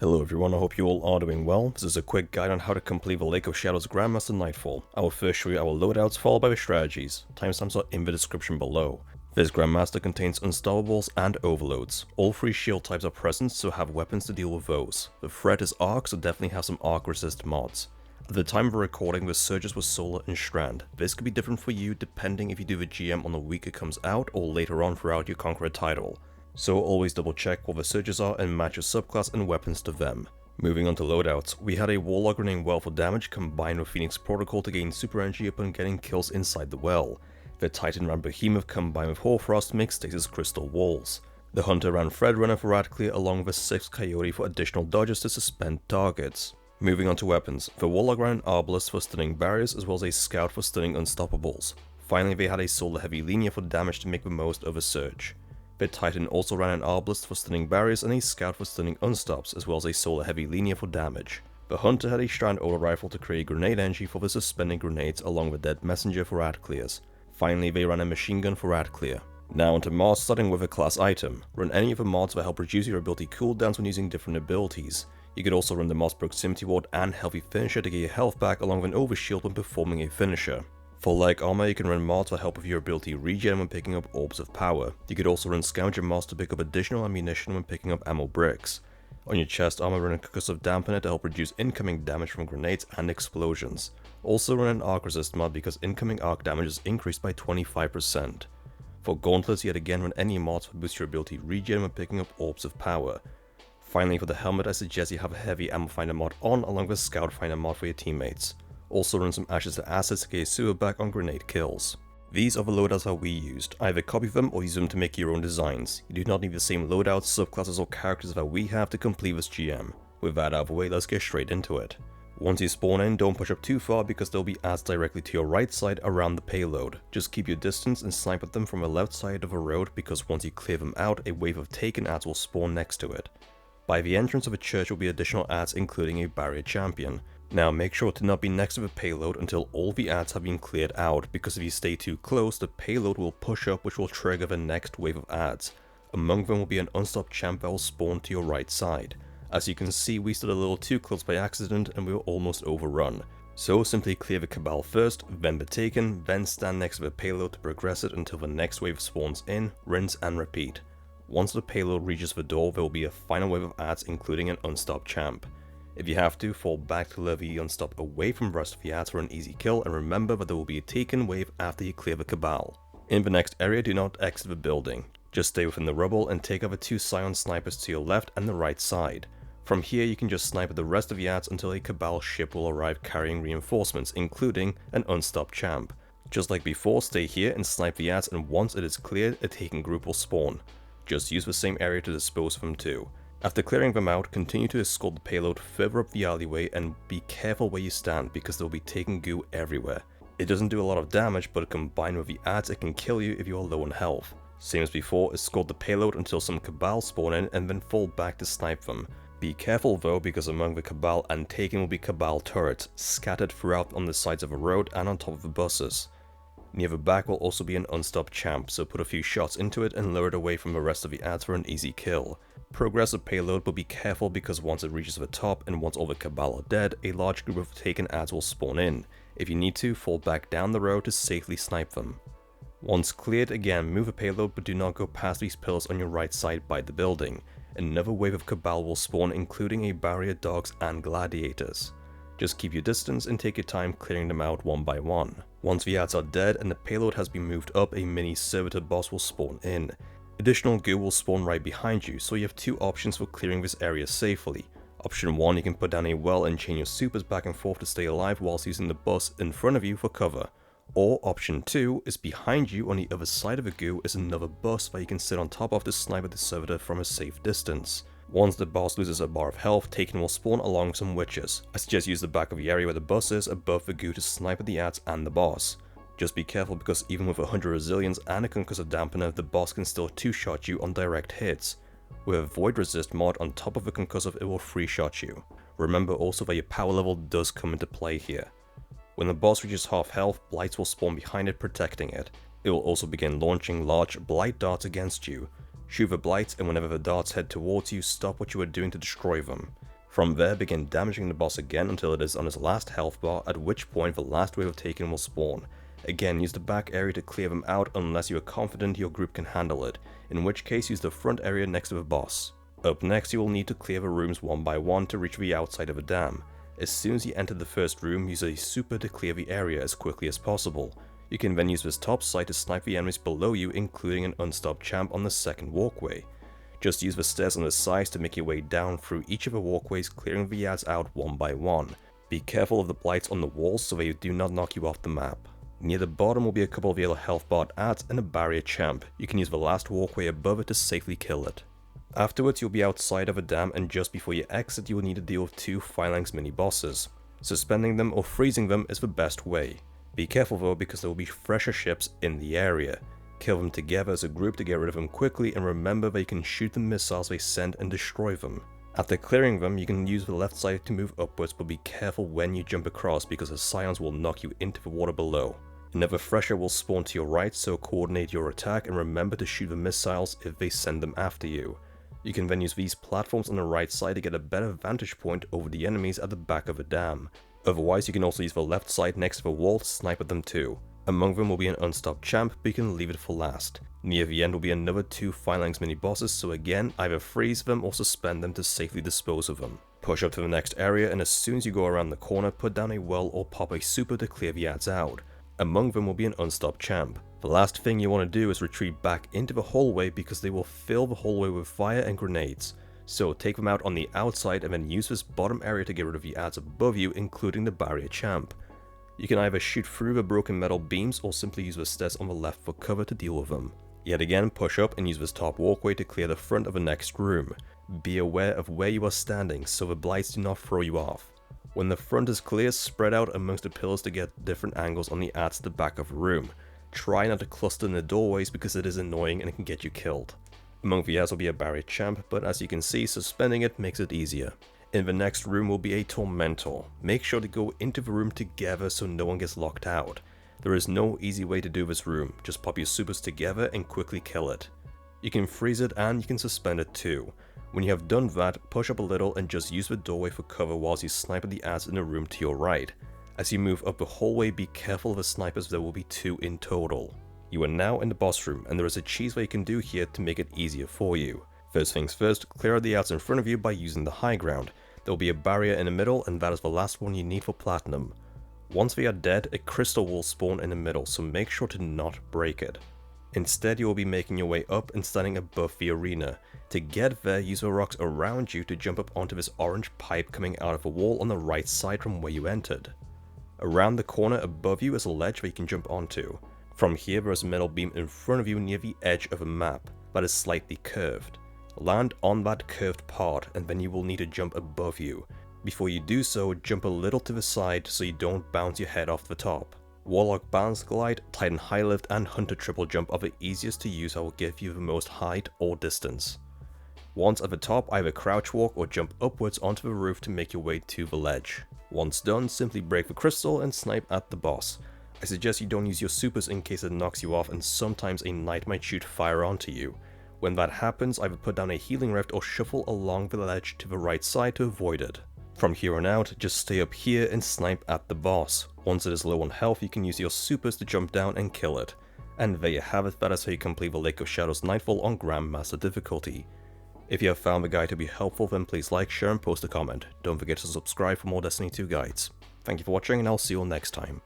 Hello everyone, I hope you all are doing well. This is a quick guide on how to complete the Lake of Shadows Grandmaster Nightfall. I will first show you our loadouts followed by the strategies. Timestamps are in the description below. This Grandmaster contains Unstoppables and Overloads. All three shield types are present, so have weapons to deal with those. The threat is arc, so definitely have some arc resist mods. At the time of the recording, the surges were Solar and Strand. This could be different for you depending if you do the GM on the week it comes out or later on throughout your Conqueror title. So always double check what the surges are and match your subclass and weapons to them. Moving on to loadouts, we had a Warlock running Well for damage combined with Phoenix Protocol to gain super energy upon getting kills inside the well. The Titan ran Behemoth combined with Hoarfrost to make stasis crystal walls. The Hunter ran Threadrunner for Radclear along with a 6th Coyote for additional dodges to suspend targets. Moving on to weapons, the Warlock ran an Arbalest for stunning barriers as well as a Scout for stunning Unstoppables. Finally, they had a Solar Heavy Linear for damage to make the most of a surge. The Titan also ran an Arbalest for stunning barriers and a Scout for stunning unstops, as well as a Solar Heavy Linear for damage. The Hunter had a Strand Auto Rifle to create grenade energy for the suspending grenades along with Dead Messenger for Radclears. Finally, they ran a Machine Gun for Radclear. Now onto mods, starting with a class item. Run any of the mods that help reduce your ability cooldowns when using different abilities. You could also run the mods Proximity Ward and Healthy Finisher to get your health back along with an Overshield when performing a finisher. For Leg Armor, you can run mods to help with your ability regen when picking up Orbs of Power. You could also run Scavenger mods to pick up additional ammunition when picking up ammo bricks. On your chest armor, run a Concussive Dampener to help reduce incoming damage from grenades and explosions. Also run an Arc Resist mod because incoming arc damage is increased by 25%. For Gauntlets, yet again run any mods to boost your ability regen when picking up Orbs of Power. Finally, for the helmet, I suggest you have a Heavy Ammo Finder mod on along with a Scout Finder mod for your teammates. Also run some Ashes to Assets to get your sewer back on grenade kills. These are the loadouts that we used. Either copy them or use them to make your own designs. You do not need the same loadouts, subclasses or characters that we have to complete this GM. With that out of the way, let's get straight into it. Once you spawn in, don't push up too far because there will be ads directly to your right side around the payload. Just keep your distance and snipe at them from the left side of the road because once you clear them out, a wave of taken ads will spawn next to it. By the entrance of a church will be additional ads including a barrier champion. Now make sure to not be next to the payload until all the ads have been cleared out, because if you stay too close, the payload will push up which will trigger the next wave of ads. Among them will be an Unstop champ that will spawn to your right side. As you can see, we stood a little too close by accident and we were almost overrun. So simply clear the Cabal first, then the Taken, then stand next to the payload to progress it until the next wave spawns in, rinse and repeat. Once the payload reaches the door, there will be a final wave of ads including an Unstop champ. If you have to, fall back to lure the Unstop away from the rest of the ads for an easy kill, and remember that there will be a Taken wave after you clear the Cabal. In the next area, do not exit the building. Just stay within the rubble and take out the 2 Scion snipers to your left and the right side. From here you can just snipe at the rest of the ads until a Cabal ship will arrive carrying reinforcements, including an Unstop champ. Just like before, stay here and snipe the ads, and once it is cleared, a Taken group will spawn. Just use the same area to dispose of them too. After clearing them out, continue to escort the payload further up the alleyway and be careful where you stand because there will be Taken goo everywhere. It doesn't do a lot of damage, but combined with the ads it can kill you if you are low on health. Same as before, escort the payload until some Cabal spawn in and then fall back to snipe them. Be careful though, because among the Cabal and Taken will be Cabal turrets, scattered throughout on the sides of the road and on top of the buses. Near the back will also be an Unstop champ, so put a few shots into it and lure it away from the rest of the ads for an easy kill. Progress the payload, but be careful because once it reaches the top and once all the Cabal are dead, a large group of Taken ads will spawn in. If you need to, fall back down the road to safely snipe them. Once cleared, again move the payload but do not go past these pillars on your right side by the building. Another wave of Cabal will spawn, including a barrier, dogs and gladiators. Just keep your distance and take your time clearing them out one by one. Once the ads are dead and the payload has been moved up, a mini Servitor boss will spawn in. Additional goo will spawn right behind you, so you have 2 options for clearing this area safely. Option 1, you can put down a well and chain your supers back and forth to stay alive whilst using the bus in front of you for cover. Or option 2 is behind you on the other side of the goo is another bus that you can sit on top of to snipe at the Servitor from a safe distance. Once the boss loses a bar of health, Taken will spawn along some witches. I suggest use the back of the area where the bus is above the goo to snipe at the ads and the boss. Just be careful because even with 100 resilience and a Concussive Dampener, the boss can still 2-shot you on direct hits. With a Void Resist mod on top of the Concussive, it will 3-shot you. Remember also that your power level does come into play here. When the boss reaches half health, Blights will spawn behind it protecting it. It will also begin launching large Blight darts against you. Shoot the Blights, and whenever the darts head towards you, stop what you are doing to destroy them. From there, begin damaging the boss again until it is on its last health bar, at which point the last wave of Taken will spawn. Again, use the back area to clear them out unless you are confident your group can handle it, in which case use the front area next to the boss. Up next, you will need to clear the rooms one by one to reach the outside of a dam. As soon as you enter the first room, use a super to clear the area as quickly as possible. You can then use this top sight to snipe the enemies below you, including an Unstop champ on the second walkway. Just use the stairs on the sides to make your way down through each of the walkways, clearing the ads out one by one. Be careful of the blights on the walls so they do not knock you off the map. Near the bottom will be a couple of yellow health bar ads and a barrier champ. You can use the last walkway above it to safely kill it. Afterwards, you'll be outside of a dam, and just before you exit, you will need to deal with 2 phalanx mini bosses. Suspending them or freezing them is the best way. Be careful though, because there will be fresher ships in the area. Kill them together as a group to get rid of them quickly, and remember that you can shoot the missiles they send and destroy them. After clearing them, you can use the left side to move upwards, but be careful when you jump across because the scions will knock you into the water below. Another fresher will spawn to your right, so coordinate your attack and remember to shoot the missiles if they send them after you. You can then use these platforms on the right side to get a better vantage point over the enemies at the back of a dam. Otherwise, you can also use the left side next to the wall to snipe at them too. Among them will be an Unstop champ, but you can leave it for last. Near the end will be another 2 phalanx mini bosses, so again, either freeze them or suspend them to safely dispose of them. Push up to the next area, and as soon as you go around the corner, put down a well or pop a super to clear the ads out. Among them will be an Unstop champ. The last thing you want to do is retreat back into the hallway because they will fill the hallway with fire and grenades. So take them out on the outside and then use this bottom area to get rid of the ads above you, including the barrier champ. You can either shoot through the broken metal beams or simply use the stairs on the left for cover to deal with them. Yet again, push up and use this top walkway to clear the front of the next room. Be aware of where you are standing so the blights do not throw you off. When the front is clear, spread out amongst the pillars to get different angles on the ads at the back of the room. Try not to cluster in the doorways because it is annoying and it can get you killed. Among the ads will be a barrier champ, but as you can see, suspending it makes it easier. In the next room will be a Tormentor. Make sure to go into the room together so no one gets locked out. There is no easy way to do this room, just pop your supers together and quickly kill it. You can freeze it and you can suspend it too. When you have done that, push up a little and just use the doorway for cover whilst you snipe at the ads in the room to your right. As you move up the hallway, be careful of the snipers, there will be 2 in total. You are now in the boss room, and there is a cheese that you can do here to make it easier for you. First things first, clear out the ads in front of you by using the high ground. There will be a barrier in the middle, and that is the last one you need for platinum. Once they are dead, a crystal will spawn in the middle, so make sure to not break it. Instead, you will be making your way up and standing above the arena. To get there, use the rocks around you to jump up onto this orange pipe coming out of the wall on the right side from where you entered. Around the corner above you is a ledge that you can jump onto. From here, there is a metal beam in front of you near the edge of a map that is slightly curved. Land on that curved part and then you will need to jump above you. Before you do so, jump a little to the side so you don't bounce your head off the top. Warlock Balance Glide, Titan High Lift and Hunter Triple Jump are the easiest to use that will give you the most height or distance. Once at the top, either crouch walk or jump upwards onto the roof to make your way to the ledge. Once done, simply break the crystal and snipe at the boss. I suggest you don't use your supers in case it knocks you off and sometimes a knight might shoot fire onto you. When that happens, either put down a healing rift or shuffle along the ledge to the right side to avoid it. From here on out, just stay up here and snipe at the boss. Once it is low on health, you can use your supers to jump down and kill it. And there you have it, that is how you complete the Lake of Shadows Nightfall on Grandmaster difficulty. If you have found the guide to be helpful, then please like, share and post a comment. Don't forget to subscribe for more Destiny 2 guides. Thank you for watching and I'll see you all next time.